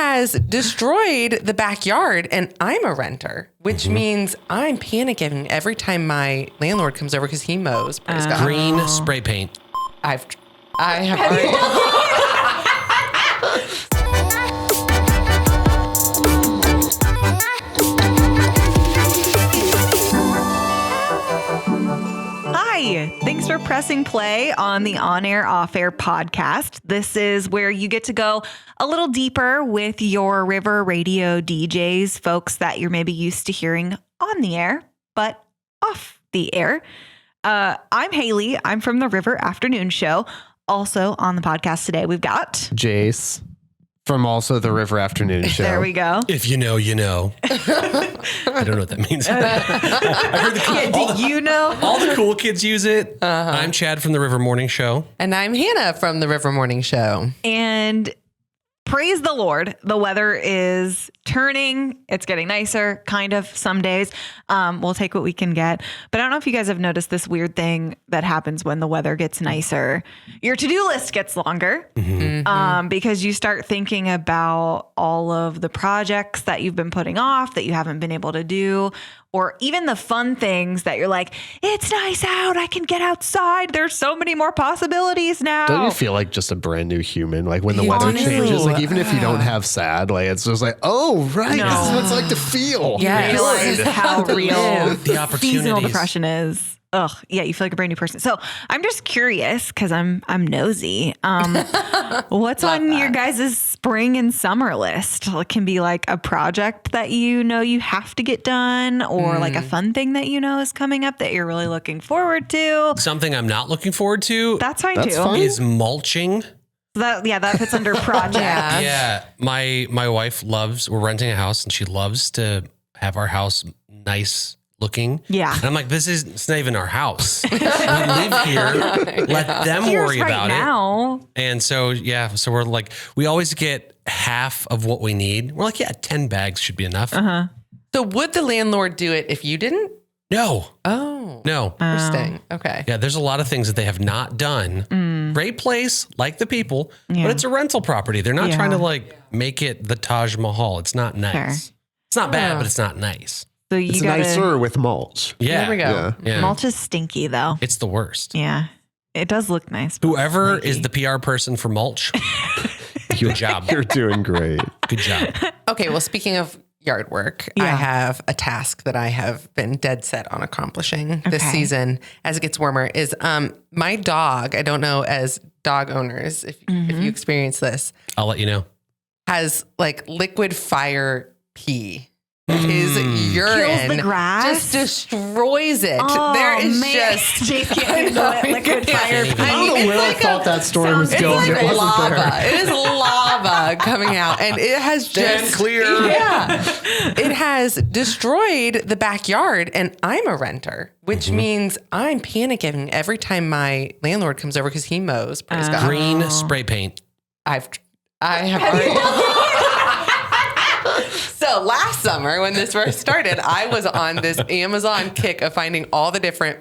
has destroyed the backyard, and I'm a renter, which means I'm panicking every time my landlord comes over because he mows. Praise God. Green spray paint. I have already. Hi, thanks for pressing play on the On Air Off Air podcast. This is where you get to go a little deeper with your river radio DJs, folks that you're maybe used to hearing on the air, but off the air. I'm Hailey. I'm from the River Afternoon Show. Also on the podcast today, we've got Jace from also the River Afternoon Show. There we go. If you know, you know. I don't know what that means. I heard You know? all the cool kids use it. I'm Chad from the River Morning Show. And I'm Hannah from the River Morning Show. And praise the Lord, the weather is turning. It's getting nicer, kind of, some days. We'll take what we can get. But I don't know if you guys have noticed this weird thing that happens when the weather gets nicer. Your to-do list gets longer because you start thinking about all of the projects that you've been putting off that you haven't been able to do, or even the fun things that you're like, it's nice out. I can get outside. There's so many more possibilities now. Don't you feel like just a brand new human? Like when the weather changes, like even if you don't have sad, like it's just like, oh, right. No. This is what it's like to feel. Yeah. Realize how real The opportunities. seasonal depression is. Ugh, yeah, you feel like a brand new person. So I'm just curious because I'm nosy. What's on your guys' spring and summer list? It can be like a project that you know you have to get done, or like a fun thing that you know is coming up that you're really looking forward to. Something I'm not looking forward to That's fine That's too. fun. is mulching. That fits under project. Yeah. My wife we're renting a house and she loves to have our house nice looking. Yeah. And I'm like, it's not even our house. We live here. Let them Here's worry right about now. it. And so we're like, we always get half of what we need. We're like, 10 bags should be enough. So would the landlord do it if you didn't? No. Oh, No. interesting. Okay. Yeah, there's a lot of things that they have not done. Great place, like the people, but it's a rental property. They're not trying to like make it the Taj Mahal. It's not nice. Fair. It's not bad, but it's not nice. So you It's gotta, nicer with mulch. Yeah. There we go. Yeah. mulch is stinky though. It's the worst. Yeah. It does look nice. but Whoever it's is the PR person for mulch, good job. You're doing great. Good job. Okay. Well, speaking of yard work, I Yeah. have a task that I have been dead set on accomplishing this Okay. season as it gets warmer is my dog. I don't know, as dog owners, if you experience this, I'll let you know. has like liquid fire pee. His urine Kills the grass? just destroys it. Oh, there is man. just Jace can't handle it. Liquid fire. I I don't know it's where like I thought that story was It's going. like It wasn't lava. there. It is lava coming out, and it has just clear. Yeah, it has destroyed the backyard, and I'm a renter, which means I'm panicking every time my landlord comes over because he mows. Praise God. Green spray paint. I have already. So last summer when this first started, I was on this Amazon kick of finding all the different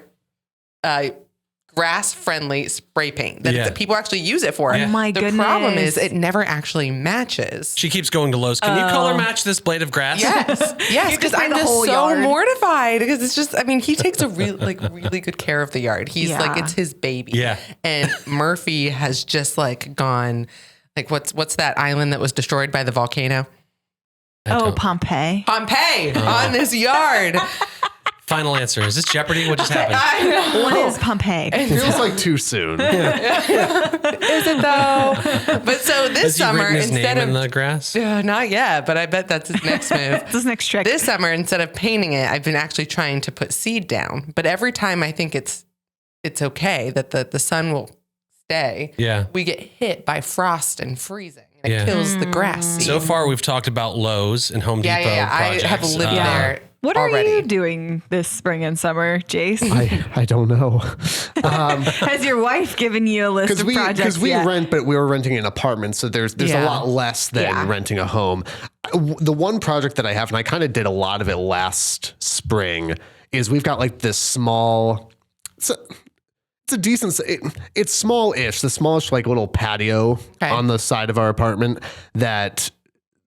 grass-friendly spray paint that people actually use it for. Oh my the goodness. problem is it never actually matches. She keeps going to Lowe's. Can you color match this blade of grass? Yes, yes, because spray I'm the just whole so yard. mortified because it's just, I mean, he takes a really good care of the yard. He's Yeah. like, it's his baby. Yeah. And Murphy has just like gone, like what's that island that was destroyed by the volcano? Oh, Pompeii. Pompeii on this yard. Final answer. Is this Jeopardy? What just happened? I know. What is Pompeii? It feels like too soon. Is it though? But so this Has he summer, written his instead name of in the grass? not yet, but I bet that's his next move. This next trick. This summer, instead of painting it, I've been actually trying to put seed down. But every time I think it's okay that the sun will stay, Yeah. we get hit by frost and freezing. And Yeah. it kills the grass seed. So far, we've talked about Lowe's and Home Depot yeah. projects. I have lived there. What already. are you doing this spring and summer, Jace? I don't know. Has your wife given you a list of projects Because we yet? rent, but we were renting an apartment, so there's Yeah. a lot less than Yeah. renting a home. The one project that I have, and I kind of did a lot of it last spring, is we've got like this small. It's a decent. It's small-ish. The smallish like little patio on the side of our apartment that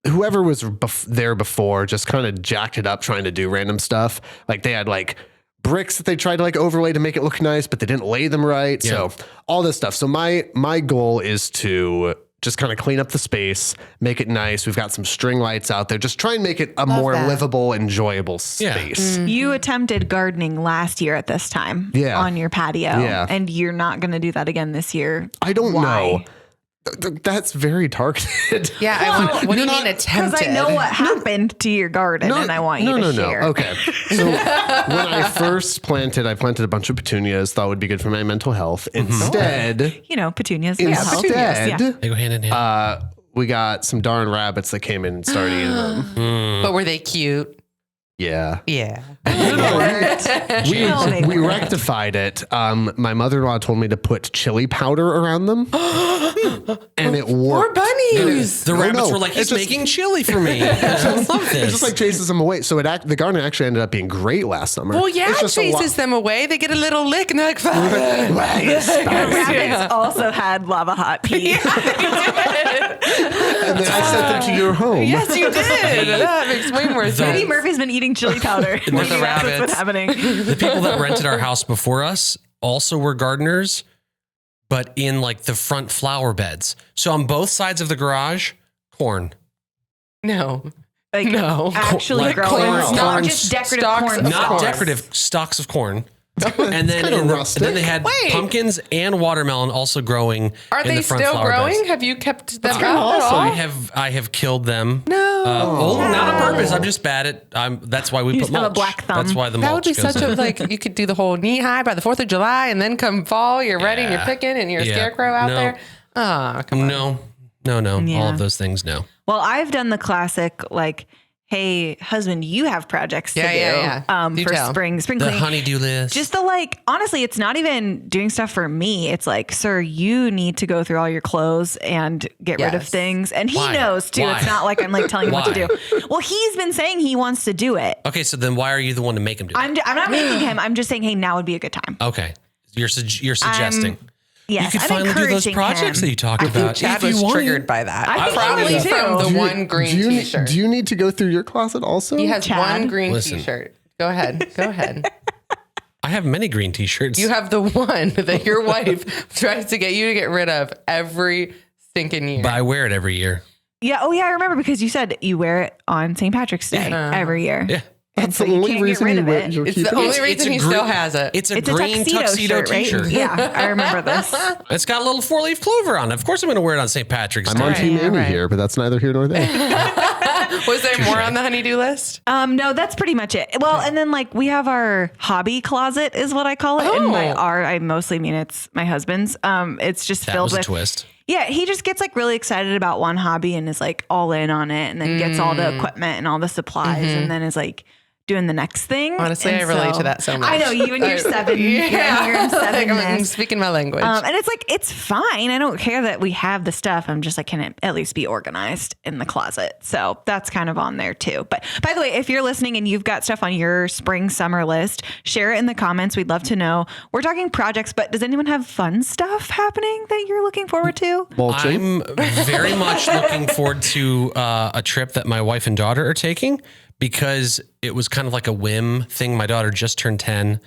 whoever was there before just kind of jacked it up trying to do random stuff. Like they had like bricks that they tried to like overlay to make it look nice, but they didn't lay them right. Yeah. So all this stuff. So my goal is to just kind of clean up the space, make it nice. We've got some string lights out there. Just try and make it a more livable, enjoyable space. You attempted gardening last year at this time on your patio. Yeah. And you're not going to do that again this year. I don't know. That's very targeted. Yeah. What do you mean attempted? Because I know what happened to your garden and I want you to share. Okay. So when I first planted, I planted a bunch of petunias. Thought would be good for my mental health. Instead, petunias. They go hand in hand. We got some darn rabbits that came in and started eating them. But were they cute? Yeah. Yeah. We rectified it. My mother-in-law told me to put chili powder around them. And it worked. Poor bunnies. The rabbits were like, he's making chili for me. I love this. It just like chases them away. So the garden actually ended up being great last summer. Well, yeah, it chases them away. They get a little lick and they're like, fine. Rabbits also had lava hot pea. And then I sent them to your home. Yes, you did. That makes way more sense. Eddie Murphy's been eating chili powder. The rabbits. That's what's happening. The people that rented our house before us also were gardeners, but in like the front flower beds. So on both sides of the garage, corn. No. No. Actually growing corn. Not just decorative corn. Not decorative, stalks of corn. And then they had pumpkins and watermelon also growing. Are in they the front still flower growing? beds. Have you kept them up Awesome. I have killed them. No. Not on purpose. I'm just bad at. That's why we put mulch. Have a black thumb. That's why the that mulch would be goes such in. a like. You could do the whole knee high by the 4th of July, and then come fall, you're ready and you're picking, and you're a scarecrow out there. Oh, come on. No. Yeah. All of those things. No. Well, I've done the classic like, hey, husband, you have projects to do for spring the cleaning. honey-do list. Just the like, honestly, it's not even doing stuff for me. It's like, sir, you need to go through all your clothes and get rid of things. And he knows too. It's not like I'm like telling him what to do. Well, he's been saying he wants to do it. Okay, so then why are you the one to make him do it? I'm not making him. I'm just saying, hey, now would be a good time. Okay. You're suggesting. Yes, you could finally do those projects that you talked about. I think Chad was triggered by that. I probably from the one green t-shirt. Do you need to go through your closet also? He has one green t-shirt. Go ahead. I have many green t-shirts. You have the one that your wife tries to get you to get rid of every stinking year. But I wear it every year. Yeah. Oh, yeah. I remember because you said you wear it on St. Patrick's Day every year. Yeah. That's the only reason you wear it. It's the only reason he still has it. It's a green tuxedo shirt, t-shirt. Right? Yeah, I remember this. It's got a little 4-leaf clover on it. Of course I'm going to wear it on St. Patrick's Day. I'm on Team Amy here, but that's neither here nor there. Was there more on the honey-do list? No, that's pretty much it. Well, and then like we have our hobby closet is what I call it. And by our, I mostly mean it's my husband's. It's just filled with. That was a twist. Yeah, he just gets like really excited about one hobby and is like all in on it, and then gets all the equipment and all the supplies, and then is like doing the next thing. Honestly, I relate to that so much. I know, you and your seven. You're seven. I'm speaking my language. And it's like, it's fine. I don't care that we have the stuff. I'm just like, can it at least be organized in the closet? So that's kind of on there too. But by the way, if you're listening and you've got stuff on your spring, summer list, share it in the comments. We'd love to know. We're talking projects, but does anyone have fun stuff happening that you're looking forward to? I'm very much looking forward to a trip that my wife and daughter are taking, because it was kind of like a whim thing. My daughter just turned 10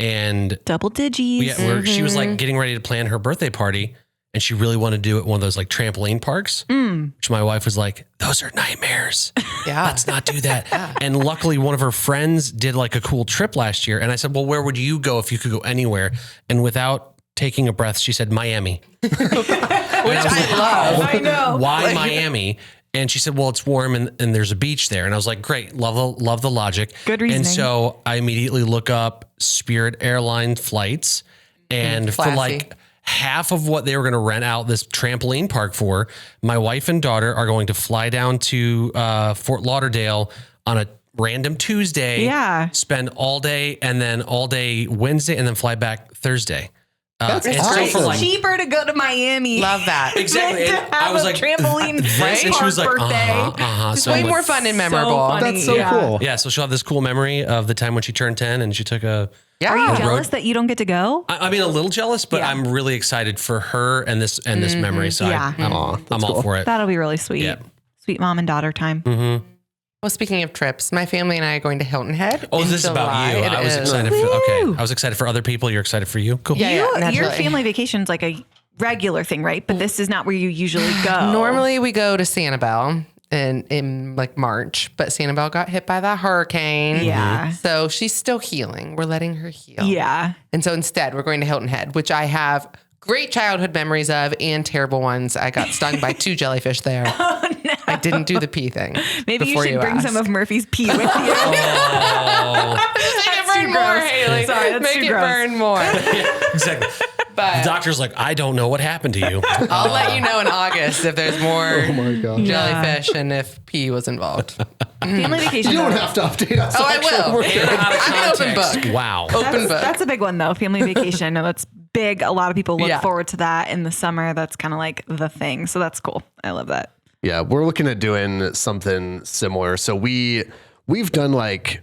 and double digits. She was like getting ready to plan her birthday party, and she really wanted to do it one of those like trampoline parks, which my wife was like, those are nightmares. Yeah. Let's not do that. And luckily one of her friends did like a cool trip last year. And I said, well, where would you go if you could go anywhere? And without taking a breath, she said, Miami. Which I love. I know. Why Miami? And she said, well, it's warm and there's a beach there. And I was like, great. Love the logic. Good reasoning. And so I immediately look up Spirit Airline flights, and for like half of what they were going to rent out this trampoline park for, my wife and daughter are going to fly down to Fort Lauderdale on a random Tuesday. Yeah. Spend all day and then all day Wednesday and then fly back Thursday. That's It's cheaper to go to Miami. Love that. Exactly. And I was like, trampoline right? And she was like, birthday. It's way more fun and memorable. That's so cool. Yeah, so she'll have this cool memory of the time when she turned 10 and she took a... Yeah. Are you jealous that you don't get to go? I mean, a little jealous, but I'm really excited for her and this memory. So I'm all for it. That'll be really sweet. Yeah. Sweet mom and daughter time. Mm-hmm. Well, speaking of trips, my family and I are going to Hilton Head. Oh, in this is about July. you. It I was is. excited. I was excited for other people. You're excited for you. Cool. Yeah, Your naturally. family vacation's like a regular thing, right? But this is not where you usually go. Normally we go to Sanibel in like March, but Sanibel got hit by that hurricane. Yeah. So she's still healing. We're letting her heal. Yeah. And so instead we're going to Hilton Head, which I have great childhood memories of and terrible ones. I got stung by 2 jellyfish there. Oh, no. I didn't do the pee thing. Maybe you should bring some of Murphy's pee with you. Make it burn more, Hailey. Sorry, that's Make too it gross. burn more. Yeah, exactly. But The doctor's like, I don't know what happened to you. I'll let you know in August if there's more Oh my God. jellyfish and if pee was involved. Family vacation. You don't have to update us. Oh, I actually. will. We're Out of I'm an open context. book. Wow. Open book. That's a big one though. Family vacation. I know that's big. A lot of people look Yeah. forward to that in the summer. That's kind of like the thing. So that's cool. I love that. Yeah, we're looking at doing something similar. So we've done like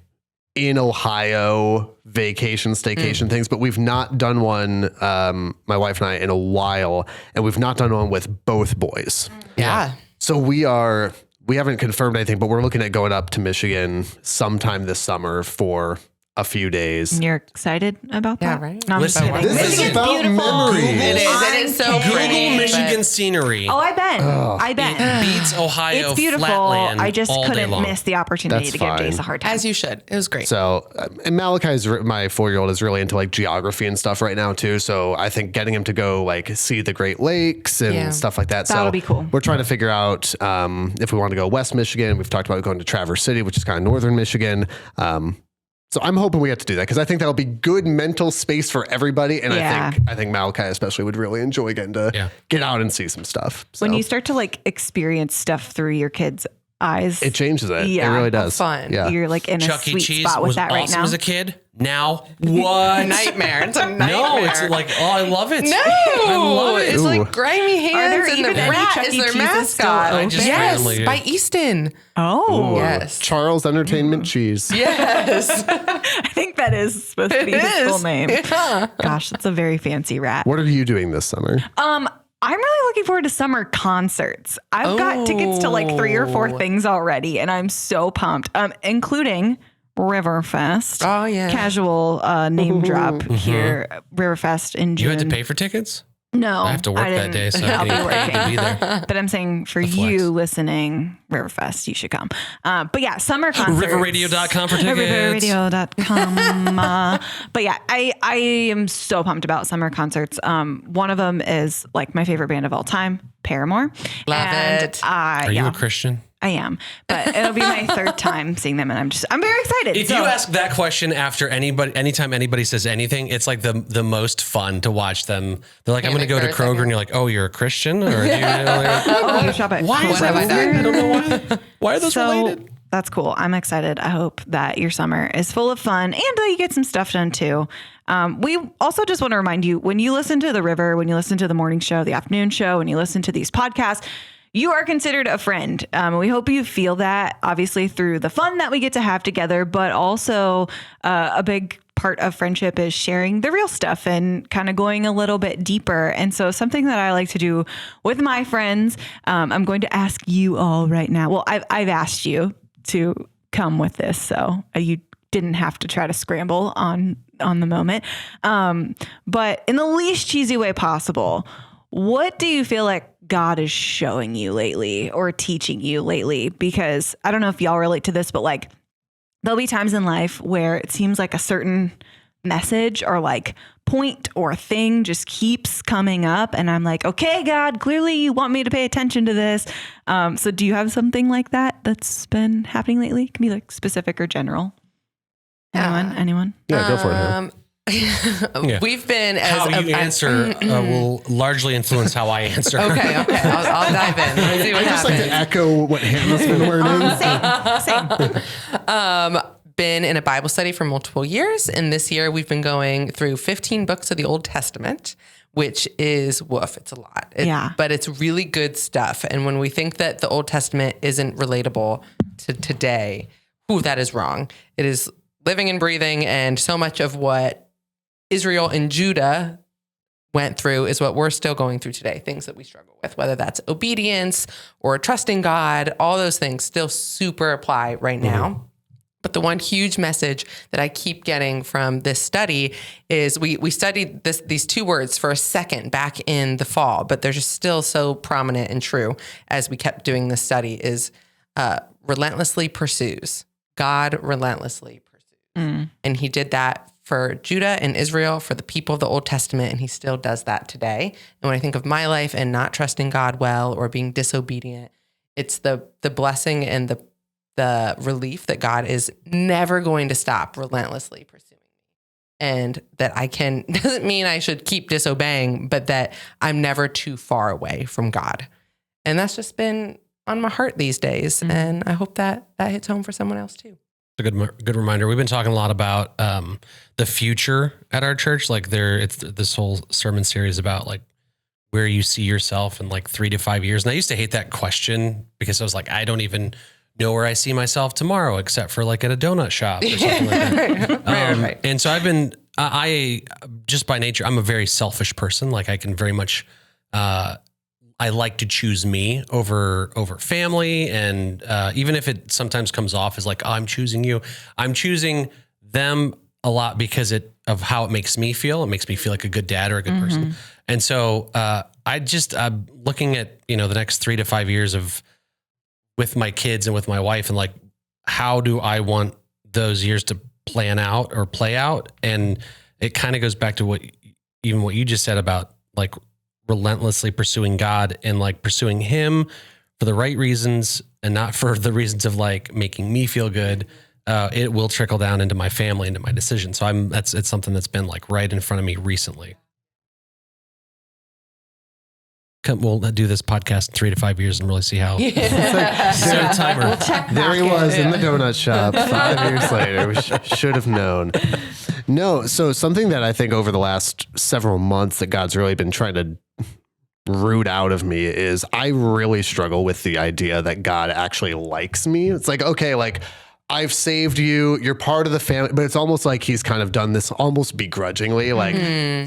in Ohio vacation, staycation things, but we've not done one, my wife and I, in a while, and we've not done one with both boys. Yeah. So we haven't confirmed anything, but we're looking at going up to Michigan sometime this summer for a few days. And you're excited about Yeah, that? right? No, I'm Listen, just kidding. This is Michigan's about beautiful. memories. It is. It is so Google pretty. Google but- Michigan scenery. Oh, I've been. I've been. It beats Ohio It's beautiful. flatland I just all day couldn't long. miss the opportunity That's to give fine. Jace a hard time. As you should. It was great. So, and Malachi's, my 4-year-old is really into like geography and stuff right now too. So I think getting him to go like see the Great Lakes and Yeah. stuff like that. That'll So be cool. We're trying to figure out if we want to go West Michigan. We've talked about going to Traverse City, which is kind of northern Michigan. So I'm hoping we get to do that because I think that'll be good mental space for everybody. And Yeah. I think Malachi especially would really enjoy getting to get out and see some stuff. So When you start to like experience stuff through your kids' eyes, it changes it. Yeah. It really does. Fun. Yeah. you're like in a Chuck E. sweet Cheese spot with was that right awesome now. as a kid. Now, what? Nightmare. It's a nightmare. No, it's like, oh, I love it. No, I love it. It's Ooh. like grimy Are there hands and even the any rat Chuck is E. their Cheeses still mascot. open? just Yes, randomly do. by Easton. Oh, Yes. Charles Entertainment Cheese. Yes. I think that is supposed to be It his full is. name. Yeah. Gosh, that's a very fancy rat. What are you doing this summer? I'm really looking forward to summer concerts. I've got tickets to like 3 or 4 things already, and I'm so pumped. Including Riverfest. Oh, yeah. Casual name drop here. Riverfest in June. You had to pay for tickets? No, I have to work that didn't. day, so I'll I be can working. be there. But I'm saying for flex. you listening, Riverfest, you should come. But yeah, summer concerts. Riverradio.com for tickets. Riverradio.com. But yeah, I am so pumped about summer concerts. One of them is like my favorite band of all time, Paramore. Love it. Are you a Christian? I am, but it'll be my 3rd time seeing them, and I'm very excited. If you ask that question after anytime anybody says anything, it's like the most fun to watch them. They're like, I'm going to go to Panic for a Kroger, second. and you're like, oh, you're a Christian? Or do you oh, you shop at why is What that have I weird? done? I don't know why. Why are those related? That's cool. I'm excited. I hope that your summer is full of fun and that you get some stuff done too. We also just want to remind you, when you listen to The River, when you listen to the morning show, the afternoon show, when you listen to these podcasts, you are considered a friend. We hope you feel that, obviously, through the fun that we get to have together, but also a big part of friendship is sharing the real stuff and kind of going a little bit deeper. And so something that I like to do with my friends, I'm going to ask you all right now. Well, I've asked you to come with this, so you didn't have to try to scramble on the moment. But in the least cheesy way possible, what do you feel like God is showing you lately or teaching you lately? Because I don't know if y'all relate to this, but like there'll be times in life where it seems like a certain message or like point or thing just keeps coming up. And I'm like, okay, God, clearly you want me to pay attention to this. So do you have something like that that's been happening lately? It can be like specific or general. Anyone? Yeah, go for it. Hannah. Yeah. We've been as How you answer will largely influence how I answer. Okay. I'll dive in. Let's see what I just like happens. to echo what Hannah's been learning. Same. Been in a Bible study for multiple years, and this year we've been going through 15 books of the Old Testament, which is woof. It's a lot. Yeah. But it's really good stuff. And when we think that the Old Testament isn't relatable to today, that is wrong. It is living and breathing, and so much of what Israel and Judah went through is what we're still going through today. Things that we struggle with, whether that's obedience or trusting God, all those things still super apply right now. But the one huge message that I keep getting from this study is we studied these two words for a second back in the fall, but they're just still so prominent and true as we kept doing this study is relentlessly pursues. God relentlessly pursues. And he did that for Judah and Israel, for the people of the Old Testament, and he still does that today. And when I think of my life and not trusting God well or being disobedient, it's the blessing and the relief that God is never going to stop relentlessly pursuing me. And that I can, doesn't mean I should keep disobeying, but that I'm never too far away from God. And that's just been on my heart these days. And I hope that hits home for someone else too. A good reminder. We've been talking a lot about the future at our church. Like it's this whole sermon series about like where you see yourself in like 3 to 5 years. And I used to hate that question because I was like, I don't even know where I see myself tomorrow, except for like at a donut shop or something like that. Right. And so I just by nature, I'm a very selfish person. Like I can very much, I like to choose me over family. And even if it sometimes comes off as like, oh, I'm choosing you, I'm choosing them a lot because of how it makes me feel. It makes me feel like a good dad or a good person. And so I'm looking at, the next 3 to 5 years with my kids and with my wife and like, how do I want those years to plan out or play out? And it kind of goes back to what you just said about like, relentlessly pursuing God and like pursuing him for the right reasons and not for the reasons of like making me feel good. It will trickle down into my family, into my decisions. So it's something that's been like right in front of me recently. We'll do this podcast in 3 to 5 years and really see how. Set a timer. We'll check There he back was in. in the donut shop 5 years later. We should have known. No, so something that I think over the last several months that God's really been trying to root out of me is I really struggle with the idea that God actually likes me. It's like, okay, like I've saved you, you're part of the family, but it's almost like he's kind of done this almost begrudgingly, like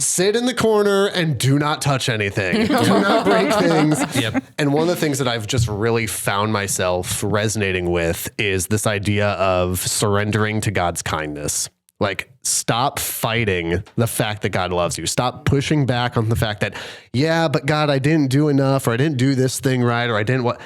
sit in the corner and do not touch anything. Do not break things. Yep. And one of the things that I've just really found myself resonating with is this idea of surrendering to God's kindness. Like, stop fighting the fact that God loves you. Stop pushing back on the fact that, yeah, but God, I didn't do enough, or I didn't do this thing right, or I didn't what.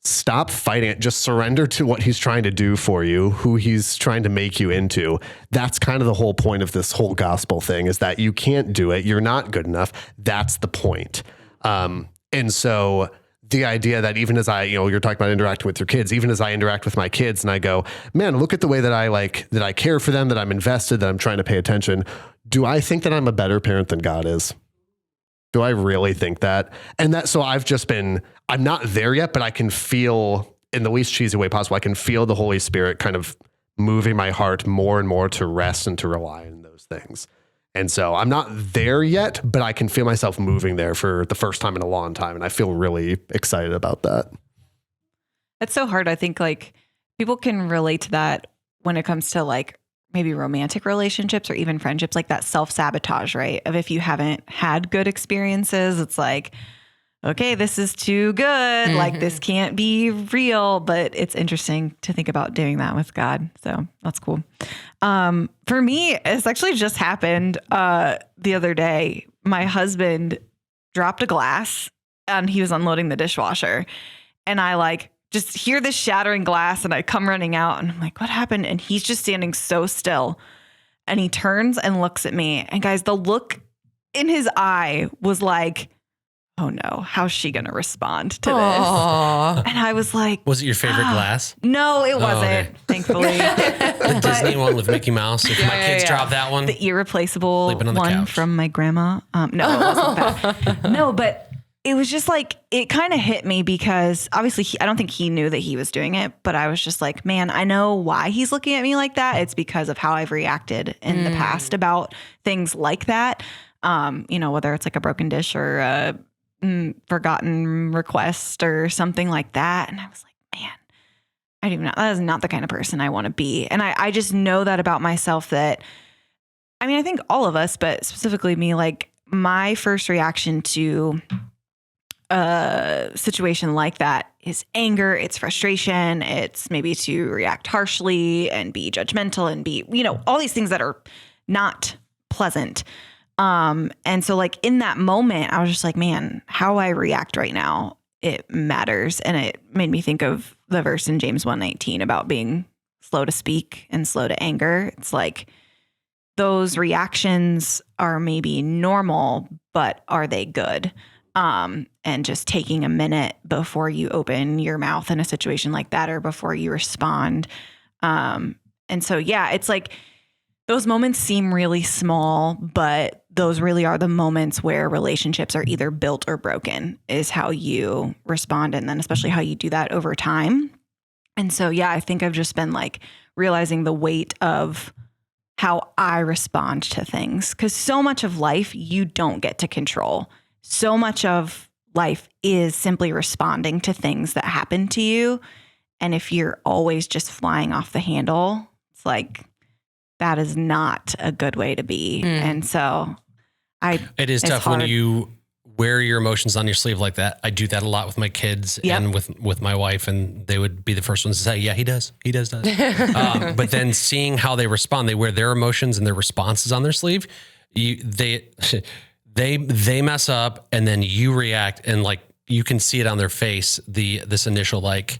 Stop fighting it. Just surrender to what he's trying to do for you, who he's trying to make you into. That's kind of the whole point of this whole gospel thing, is that you can't do it. You're not good enough. That's the point. And so the idea that even as you're talking about interacting with your kids, even as I interact with my kids and I go, man, look at the way that I care for them, that I'm invested, that I'm trying to pay attention. Do I think that I'm a better parent than God is? Do I really think that? And so I'm not there yet, but I can feel, in the least cheesy way possible, I can feel the Holy Spirit kind of moving my heart more and more to rest and to rely on those things. And so I'm not there yet, but I can feel myself moving there for the first time in a long time. And I feel really excited about that. It's so hard. I think like people can relate to that when it comes to like maybe romantic relationships or even friendships, like that self-sabotage, right? Of if you haven't had good experiences, it's like, okay, this is too good. Like this can't be real, but it's interesting to think about doing that with God. So that's cool. For me, it's actually just happened the other day. My husband dropped a glass and he was unloading the dishwasher, and I like just hear this shattering glass and I come running out and I'm like, what happened? And he's just standing so still, and he turns and looks at me, and guys, the look in his eye was like, oh no, how's she going to respond to this? And I was like, was it your favorite glass? No, it wasn't, okay. thankfully. The Disney one with Mickey Mouse. If my kids drop that one. The irreplaceable Sleeping on the one couch. from my grandma. No, it wasn't that. No, but it was just like, it kind of hit me because obviously I don't think he knew that he was doing it, but I was just like, man, I know why he's looking at me like that. It's because of how I've reacted in the past about things like that. Whether it's like a broken dish or a forgotten request or something like that. And I was like, man, that is not the kind of person I want to be. And I just know that about myself, that, I mean, I think all of us, but specifically me, like my first reaction to a situation like that is anger, it's frustration, it's maybe to react harshly and be judgmental and be, all these things that are not pleasant. And so like in that moment, I was just like, man, how I react right now, it matters. And it made me think of the verse in James 1:19 about being slow to speak and slow to anger. It's like those reactions are maybe normal, but are they good? And just taking a minute before you open your mouth in a situation like that, or before you respond. And so, yeah, it's like those moments seem really small, but those really are the moments where relationships are either built or broken, is how you respond. And then especially how you do that over time. And so, yeah, I think I've just been like realizing the weight of how I respond to things, because so much of life you don't get to control. So much of life is simply responding to things that happen to you. And if you're always just flying off the handle, it's like, that is not a good way to be. And so it is tough when you wear your emotions on your sleeve like that. I do that a lot with my kids and with my wife, and they would be the first ones to say, yeah, he does. But then seeing how they respond, they wear their emotions and their responses on their sleeve. They mess up, and then you react, and like you can see it on their face. This initial like,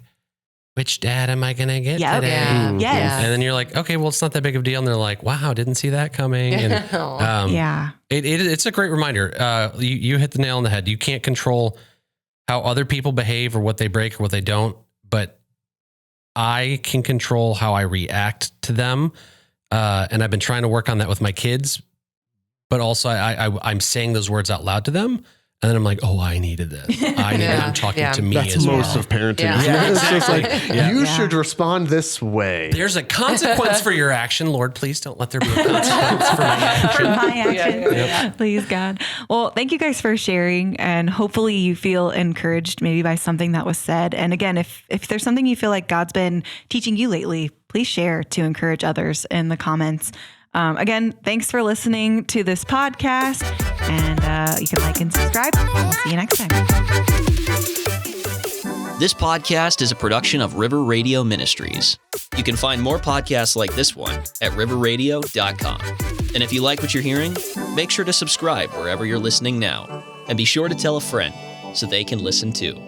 which dad am I going to get today? Yeah. Yes. And then you're like, okay, well, it's not that big of a deal. And they're like, wow, didn't see that coming. And it's a great reminder. You hit the nail on the head. You can't control how other people behave or what they break or what they don't, but I can control how I react to them. And I've been trying to work on that with my kids, but also I'm saying those words out loud to them. And then I'm like, oh, I needed this. I needed them talking to me That's as well. most of parenting. Yeah. It's just like, you should respond this way. There's a consequence for your action. Lord, please don't let there be a consequence for my action. For my action. Please, God. Well, thank you guys for sharing. And hopefully you feel encouraged maybe by something that was said. And again, if there's something you feel like God's been teaching you lately, please share to encourage others in the comments. Again, thanks for listening to this podcast, and you can like and subscribe. We'll see you next time. This podcast is a production of River Radio Ministries. You can find more podcasts like this one at riverradio.com. And if you like what you're hearing, make sure to subscribe wherever you're listening now, and be sure to tell a friend so they can listen too.